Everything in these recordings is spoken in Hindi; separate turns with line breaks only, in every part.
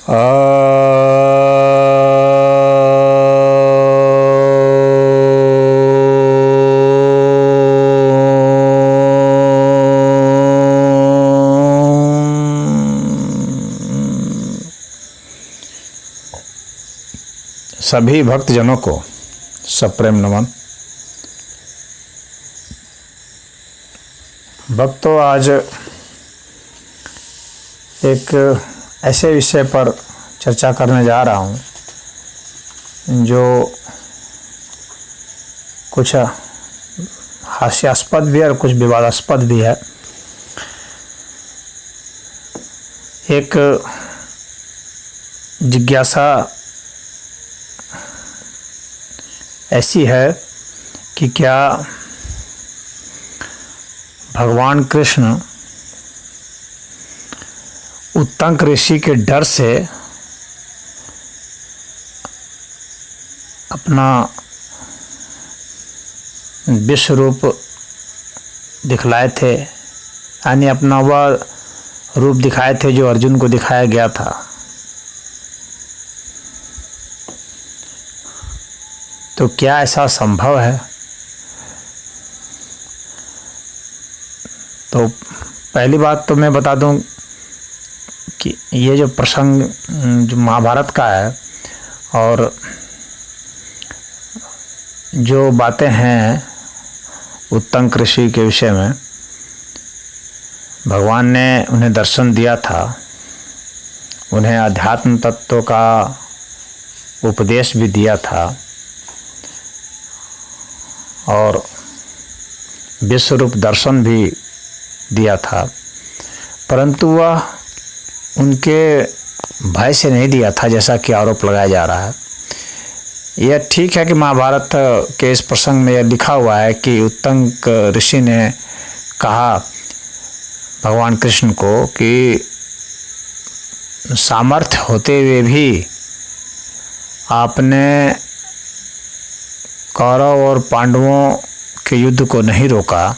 सभी भक्तजनों को सप्रेम नमन। भक्तों, आज एक ऐसे विषय पर चर्चा करने जा रहा हूँ जो कुछ हास्यास्पद भी है और कुछ विवादास्पद भी है। एक जिज्ञासा ऐसी है कि क्या भगवान कृष्ण उत्तंक ऋषि के डर से अपना विश्व रूप दिखलाए थे, यानी अपना वह रूप दिखाए थे जो अर्जुन को दिखाया गया था। तो क्या ऐसा संभव है? तो पहली बात तो मैं बता दूं कि ये जो प्रसंग जो महाभारत का है और जो बातें हैं उत्तंक ऋषि के विषय में, भगवान ने उन्हें दर्शन दिया था, उन्हें अध्यात्म तत्व का उपदेश भी दिया था और विश्वरूप दर्शन भी दिया था, परंतु वह उनके भय से नहीं दिया था जैसा कि आरोप लगाया जा रहा है। यह ठीक है कि महाभारत के इस प्रसंग में यह लिखा हुआ है कि उत्तंक ऋषि ने कहा भगवान कृष्ण को कि सामर्थ्य होते हुए भी आपने कौरव और पांडवों के युद्ध को नहीं रोका,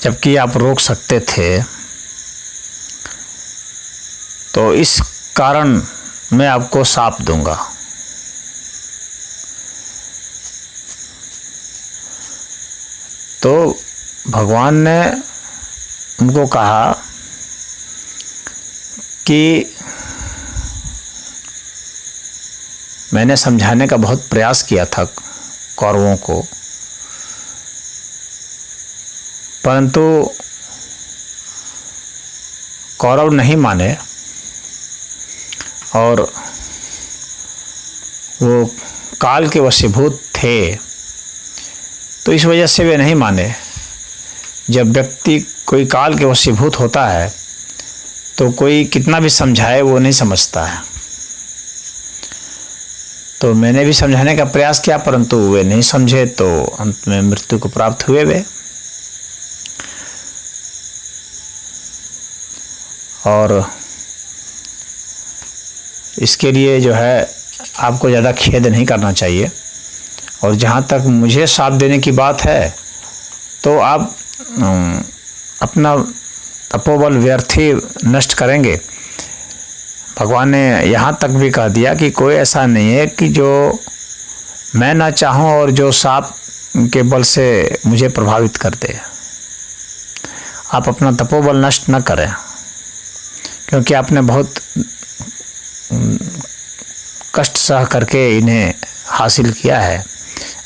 जबकि आप रोक सकते थे। तो इस कारण मैं आपको शाप दूंगा। तो भगवान ने उनको कहा कि मैंने समझाने का बहुत प्रयास किया था कौरवों को, परंतु कौरव नहीं माने और वो काल के वशीभूत थे, तो इस वजह से वे नहीं माने। जब व्यक्ति कोई काल के वशीभूत होता है तो कोई कितना भी समझाए वो नहीं समझता है। तो मैंने भी समझाने का प्रयास किया परंतु वे नहीं समझे, तो अंत में मृत्यु को प्राप्त हुए वे। और इसके लिए जो है आपको ज़्यादा खेद नहीं करना चाहिए। और जहाँ तक मुझे साथ देने की बात है तो आप अपना तपोबल व्यर्थ ही नष्ट करेंगे। भगवान ने यहाँ तक भी कह दिया कि कोई ऐसा नहीं है कि जो मैं ना चाहूँ और जो साप के बल से मुझे प्रभावित कर दे। आप अपना तपोबल नष्ट न करें, क्योंकि आपने बहुत कष्ट सह करके इन्हें हासिल किया है,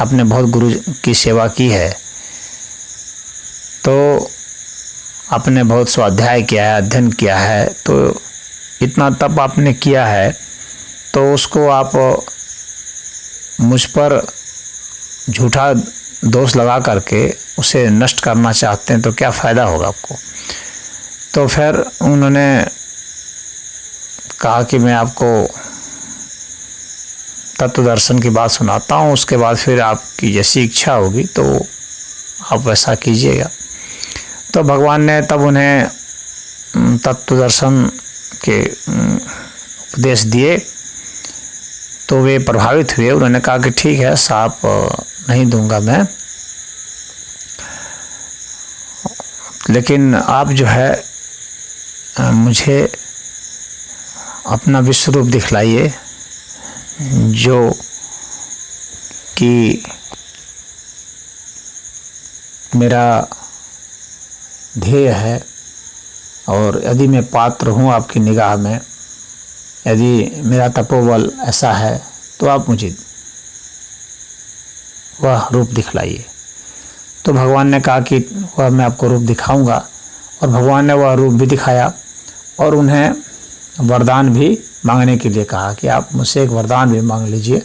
आपने बहुत गुरु की सेवा की है, तो आपने बहुत स्वाध्याय किया है, अध्ययन किया है, तो इतना तप आपने किया है, तो उसको आप मुझ पर झूठा दोष लगा करके उसे नष्ट करना चाहते हैं तो क्या फ़ायदा होगा आपको। तो फिर उन्होंने कहा कि मैं आपको तत्व दर्शन की बात सुनाता हूँ, उसके बाद फिर आपकी जैसी इच्छा होगी तो आप वैसा कीजिएगा। तो भगवान ने तब उन्हें तत्व दर्शन के उपदेश दिए, तो वे प्रभावित हुए। उन्होंने कहा कि ठीक है, साप नहीं दूंगा मैं, लेकिन आप जो है मुझे अपना विश्व रूप दिखलाइए जो कि मेरा ध्येय है। और यदि मैं पात्र हूँ आपकी निगाह में, यदि मेरा तपोबल ऐसा है, तो आप मुझे वह रूप दिखलाइए। तो भगवान ने कहा कि वह मैं आपको रूप दिखाऊंगा, और भगवान ने वह रूप भी दिखाया और उन्हें वरदान भी मांगने के लिए कहा कि आप मुझसे एक वरदान भी मांग लीजिए।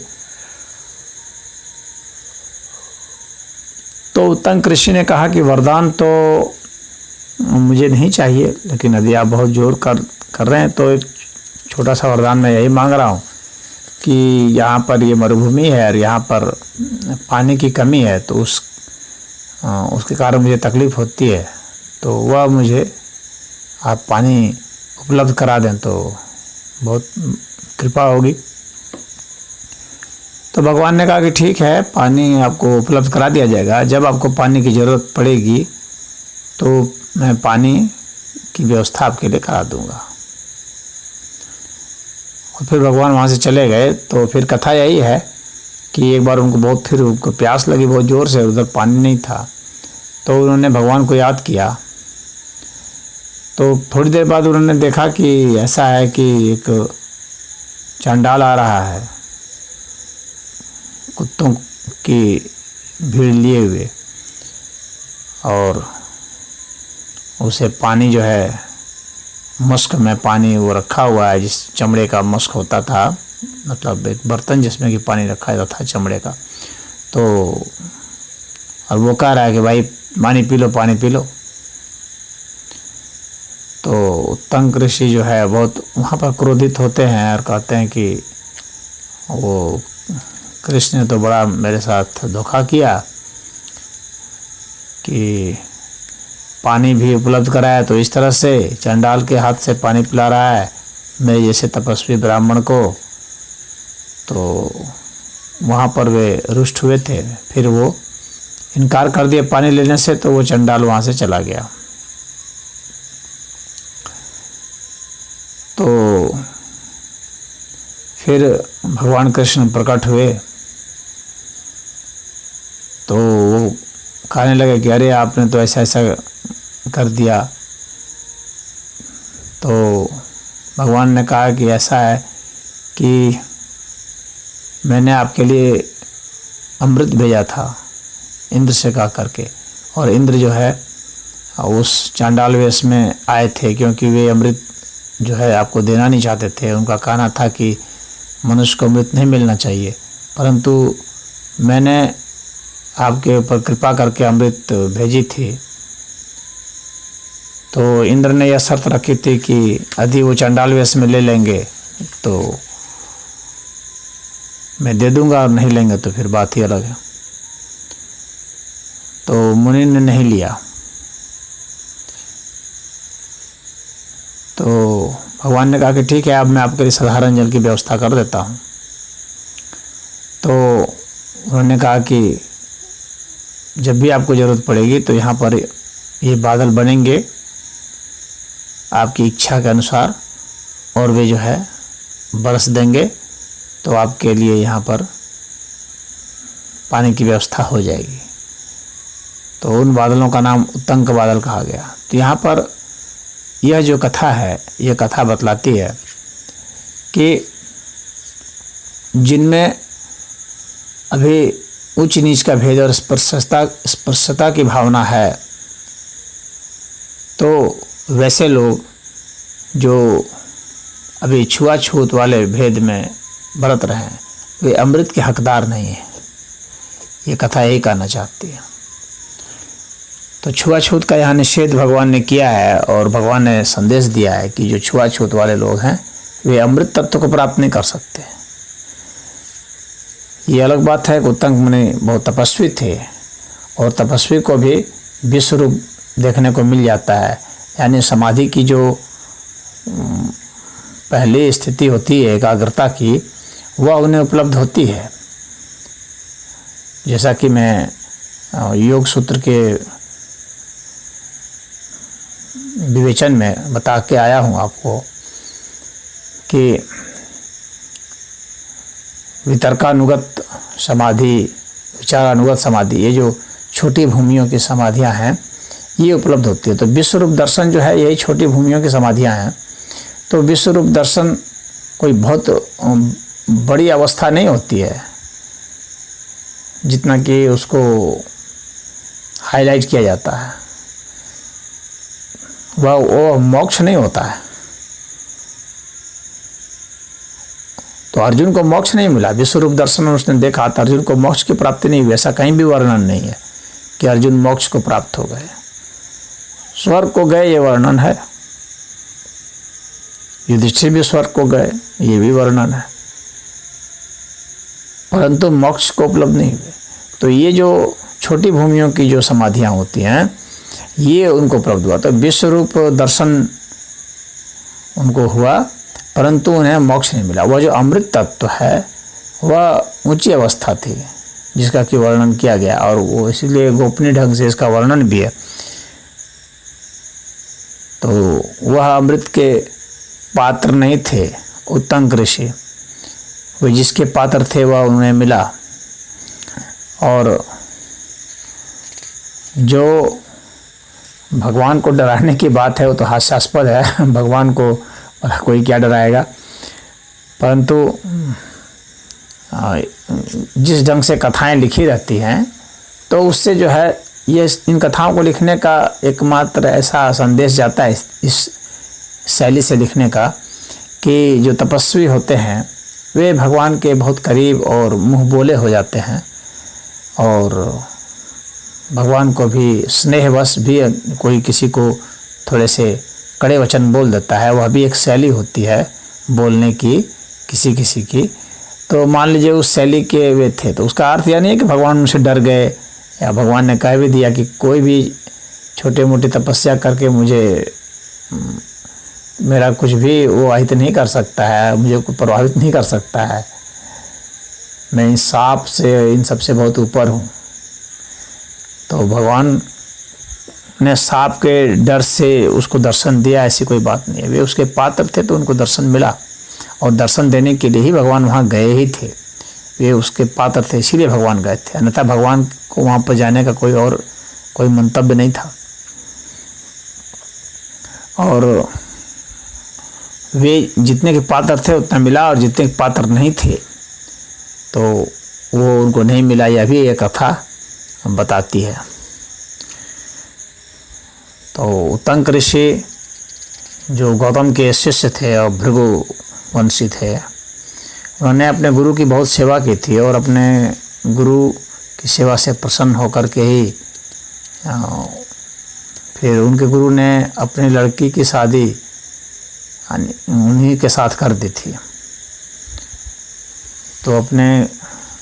तो उत्तंग ऋषि ने कहा कि वरदान तो मुझे नहीं चाहिए, लेकिन यदि आप बहुत जोर कर रहे हैं तो एक छोटा सा वरदान मैं यही मांग रहा हूँ कि यहाँ पर ये मरुभूमि है और यहाँ पर पानी की कमी है, तो उसके कारण मुझे तकलीफ़ होती है, तो वह मुझे आप पानी उपलब्ध करा दें तो बहुत कृपा होगी। तो भगवान ने कहा कि ठीक है, पानी आपको उपलब्ध करा दिया जाएगा। जब आपको पानी की ज़रूरत पड़ेगी तो मैं पानी की व्यवस्था आपके लिए करा दूंगा। और फिर भगवान वहाँ से चले गए। तो फिर कथा यही है कि एक बार उनको प्यास लगी बहुत ज़ोर से, उधर पानी नहीं था, तो उन्होंने भगवान को याद किया। तो थोड़ी देर बाद उन्होंने देखा कि ऐसा है कि एक चांडाल आ रहा है कुत्तों की भीड़ लिए हुए, और उसे पानी जो है मस्क में पानी वो रखा हुआ है, जिस चमड़े का मस्क होता था, मतलब एक बर्तन जिसमें कि पानी रखा जाता था चमड़े का। तो और वो कह रहा है कि भाई पानी पी लो, पानी पी लो। तो उत्तंग ऋषि जो है बहुत वहाँ पर क्रोधित होते हैं और कहते हैं कि वो कृष्ण ने तो बड़ा मेरे साथ धोखा किया कि पानी भी उपलब्ध कराया, तो इस तरह से चंडाल के हाथ से पानी पिला रहा है मेरे जैसे तपस्वी ब्राह्मण को। तो वहाँ पर वे रुष्ट हुए थे, फिर वो इनकार कर दिया पानी लेने से, तो वो चंडाल वहाँ से चला गया। तो फिर भगवान कृष्ण प्रकट हुए, तो वो कहने लगे कि अरे आपने तो ऐसा ऐसा कर दिया। तो भगवान ने कहा कि ऐसा है कि मैंने आपके लिए अमृत भेजा था इंद्र से कहा करके, और इंद्र जो है उस चांडाल वेश में आए थे, क्योंकि वे अमृत जो है आपको देना नहीं चाहते थे। उनका कहना था कि मनुष्य को अमृत नहीं मिलना चाहिए, परंतु मैंने आपके ऊपर कृपा करके अमृत भेजी थी। तो इंद्र ने यह शर्त रखी थी कि यदि वो चांडाल वेश में ले लेंगे तो मैं दे दूंगा, और नहीं लेंगे तो फिर बात ही अलग है। तो मुनि ने नहीं लिया। तो भगवान ने कहा कि ठीक है, अब मैं आपके लिए साधारण जल की व्यवस्था कर देता हूँ। तो उन्होंने कहा कि जब भी आपको ज़रूरत पड़ेगी तो यहाँ पर ये बादल बनेंगे आपकी इच्छा के अनुसार, और वे जो है बरस देंगे, तो आपके लिए यहाँ पर पानी की व्यवस्था हो जाएगी। तो उन बादलों का नाम उत्तंग बादल कहा गया। तो यहाँ पर यह जो कथा है, यह कथा बतलाती है कि जिनमें अभी उच्च नीच का भेद और स्पर्शता की भावना है, तो वैसे लोग जो अभी छुआछूत वाले भेद में बरत रहे हैं, वे अमृत के हकदार नहीं हैं। ये कथा यही कहना चाहती है। तो छुआछूत का यहाँ निषेध भगवान ने किया है, और भगवान ने संदेश दिया है कि जो छुआछूत वाले लोग हैं वे अमृत तत्व को प्राप्त नहीं कर सकते। ये अलग बात है कि उत्तंग मुनि बहुत तपस्वी थे, और तपस्वी को भी विश्व रूप देखने को मिल जाता है, यानी समाधि की जो पहली स्थिति होती है एकाग्रता की, वह उन्हें उपलब्ध होती है। जैसा कि मैं योग सूत्र के विवेचन में बता के आया हूँ आपको कि वितर्कानुगत समाधि, विचारानुगत समाधि, ये जो छोटी भूमियों की समाधियां हैं ये उपलब्ध होती है। तो विश्वरूप दर्शन जो है यही छोटी भूमियों की समाधियां हैं। तो विश्वरूप दर्शन कोई बहुत बड़ी अवस्था नहीं होती है जितना कि उसको हाईलाइट किया जाता है। वह मोक्ष नहीं होता है। तो अर्जुन को मोक्ष नहीं मिला। विश्वरूप दर्शन में उसने देखा तो अर्जुन को मोक्ष की प्राप्ति नहीं हुई, ऐसा कहीं भी वर्णन नहीं है कि अर्जुन मोक्ष को प्राप्त हो गए, स्वर्ग को गए, ये वर्णन है। युधिष्ठिर भी स्वर्ग को गए, ये भी वर्णन है, परंतु मोक्ष को उपलब्ध नहीं हुए। तो ये जो छोटी भूमियों की जो समाधियां होती हैं ये उनको उपलब्ध हुआ। तो विश्वरूप दर्शन उनको हुआ, परंतु उन्हें मोक्ष नहीं मिला। वह जो अमृत तत्व है वह ऊंची अवस्था थी जिसका कि वर्णन किया गया, और वो इसलिए गोपनीय ढंग से इसका वर्णन भी है। तो वह अमृत के पात्र नहीं थे उत्तंक ऋषि, वे जिसके पात्र थे वह उन्हें मिला। और जो भगवान को डराने की बात है वो तो हास्यास्पद है, भगवान को कोई क्या डराएगा। परंतु जिस ढंग से कथाएं लिखी रहती हैं तो उससे जो है ये इन कथाओं को लिखने का एकमात्र ऐसा संदेश जाता है इस शैली से लिखने का कि जो तपस्वी होते हैं वे भगवान के बहुत करीब और मुँह बोले हो जाते हैं, और भगवान को भी स्नेहवश भी कोई किसी को थोड़े से कड़े वचन बोल देता है, वह भी एक शैली होती है बोलने की किसी किसी की। तो मान लीजिए उस शैली के वे थे, तो उसका अर्थ यह नहीं है कि भगवान उनसे डर गए, या भगवान ने कह भी दिया कि कोई भी छोटे मोटी तपस्या करके मुझे मेरा कुछ भी वो अहित नहीं कर सकता है, मुझे कोई प्रभावित नहीं कर सकता है, मैं इन सांप से इन सबसे बहुत ऊपर हूँ। तो भगवान ने सांप के डर से उसको दर्शन दिया, ऐसी कोई बात नहीं है। वे उसके पात्र थे तो उनको दर्शन मिला, और दर्शन देने के लिए ही भगवान वहाँ गए ही थे। वे उसके पात्र थे इसीलिए भगवान गए थे, अन्यथा भगवान को वहाँ पर जाने का कोई मंतव्य नहीं था। और वे जितने के पात्र थे उतना मिला, और जितने के पात्र नहीं थे तो वो उनको नहीं मिला, यह भी एक कथा बताती है। तो उत्तंक ऋषि जो गौतम के शिष्य थे और भृगु वंशी थे, उन्होंने अपने गुरु की बहुत सेवा की थी, और अपने गुरु की सेवा से प्रसन्न होकर के ही फिर उनके गुरु ने अपनी लड़की की शादी उन्हीं के साथ कर दी थी। तो अपने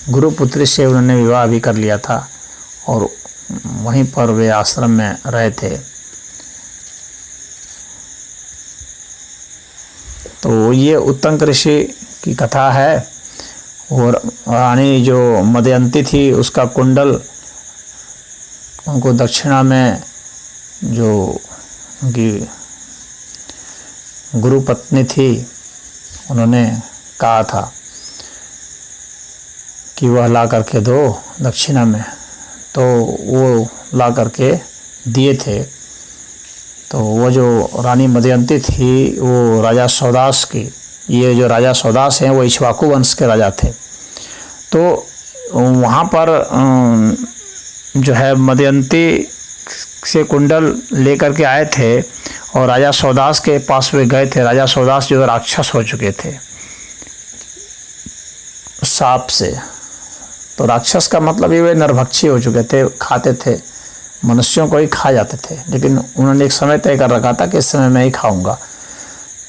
गुरु पुत्री से उन्होंने विवाह भी कर लिया था, और वहीं पर वे आश्रम में रहे थे। तो ये उत्तंक ऋषि की कथा है। और रानी जो मदयंती थी उसका कुंडल उनको दक्षिणा में जो उनकी गुरु पत्नी थी उन्होंने कहा था कि वह ला करके दो दक्षिणा में, तो वो ला करके दिए थे। तो वो जो रानी मदयंती थी वो राजा सौदास की, ये जो राजा सौदास हैं वो इक्ष्वाकु वंश के राजा थे। तो वहाँ पर जो है मदयंती से कुंडल लेकर के आए थे, और राजा सौदास के पास वे गए थे। राजा सौदास जो राक्षस हो चुके थे सांप से। तो राक्षस का मतलब ये वे नरभक्षी हो चुके थे, खाते थे, मनुष्यों को ही खा जाते थे। लेकिन उन्होंने एक समय तय कर रखा था कि इस समय मैं ही खाऊंगा,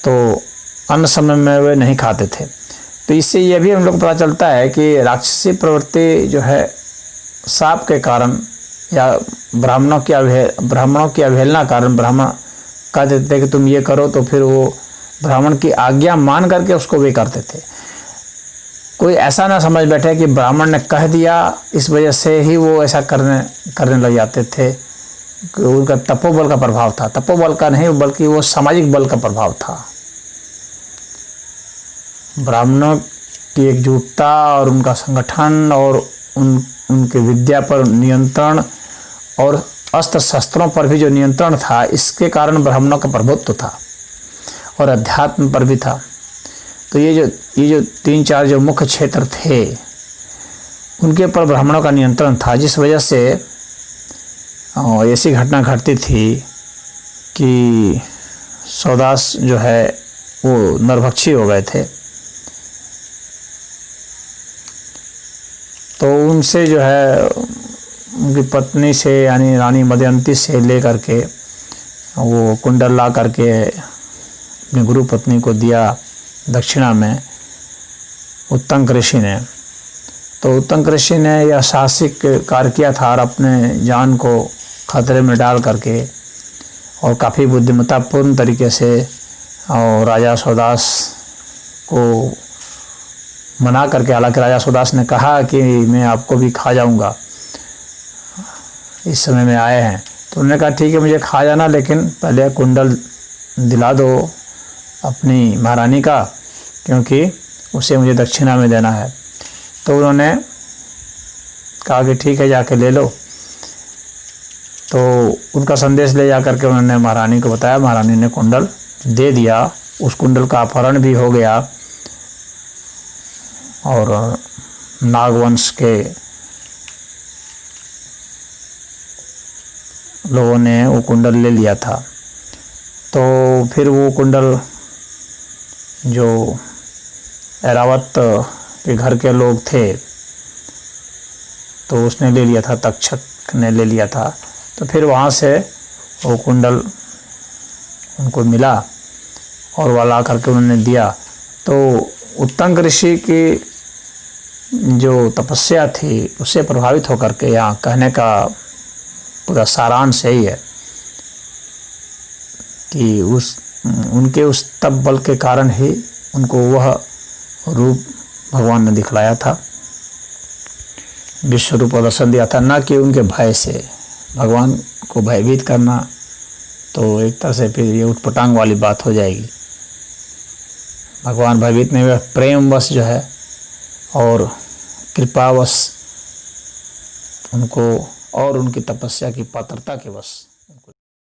तो अन्य समय में वे नहीं खाते थे। तो इससे यह भी हम लोग को पता चलता है कि राक्षसी प्रवृत्ति जो है सांप के कारण या ब्राह्मणों की अवहेलना कारण, ब्राह्मण कह देते थे कि तुम ये करो, तो फिर वो ब्राह्मण की आज्ञा मान करके उसको वे करते थे। कोई ऐसा ना समझ बैठे कि ब्राह्मण ने कह दिया इस वजह से ही वो ऐसा करने लग जाते थे। उनका तपोबल का प्रभाव था, तपोबल का नहीं बल्कि वो सामाजिक बल का प्रभाव था। ब्राह्मणों की एकजुटता और उनका संगठन और उनके विद्या पर नियंत्रण और अस्त्र शस्त्रों पर भी जो नियंत्रण था, इसके कारण ब्राह्मणों का प्रभुत्व था और अध्यात्म पर भी था। तो ये जो 3-4 जो मुख्य क्षेत्र थे, उनके ऊपर ब्राह्मणों का नियंत्रण था, जिस वजह से ऐसी घटना घटती थी कि सौदास जो है वो नरभक्षी हो गए थे। तो उनसे जो है उनकी पत्नी से यानी रानी मदयंती से लेकर के वो कुंडल ला करके अपनी गुरु पत्नी को दिया दक्षिणा में उत्तंक ऋषि ने। तो उत्तंक ऋषि ने यह साहसिक कार्य किया था और अपने जान को खतरे में डाल करके और काफ़ी बुद्धिमत्तापूर्ण तरीके से और राजा सौदास को मना करके, हालांकि राजा सौदास ने कहा कि मैं आपको भी खा जाऊंगा, इस समय में आए हैं। तो उन्होंने कहा ठीक है मुझे खा जाना, लेकिन पहले कुंडल दिला दो अपनी महारानी का, क्योंकि उसे मुझे दक्षिणा में देना है। तो उन्होंने कहा कि ठीक है जाके ले लो। तो उनका संदेश ले जा करके उन्होंने महारानी को बताया, महारानी ने कुंडल दे दिया। उस कुंडल का अपहरण भी हो गया और नागवंश के लोगों ने वो कुंडल ले लिया था। तो फिर वो कुंडल जो ऐरावत के घर के लोग थे तो उसने ले लिया था, तक्षक ने ले लिया था। तो फिर वहाँ से वो कुंडल उनको मिला और वह ला करके उन्होंने दिया। तो उत्तंक ऋषि की जो तपस्या थी उससे प्रभावित होकर के, यहाँ कहने का पूरा सारांश यही है कि उनके उस तप बल के कारण ही उनको वह रूप भगवान ने दिखलाया था, विश्व रूप दर्शन दिया था, न कि उनके भय से। भगवान को भयभीत करना तो एक तरह से फिर ये उटपटांग वाली बात हो जाएगी। भगवान भयभीत नहीं हुए, प्रेमवश जो है और कृपावश उनको और उनकी तपस्या की पात्रता के वश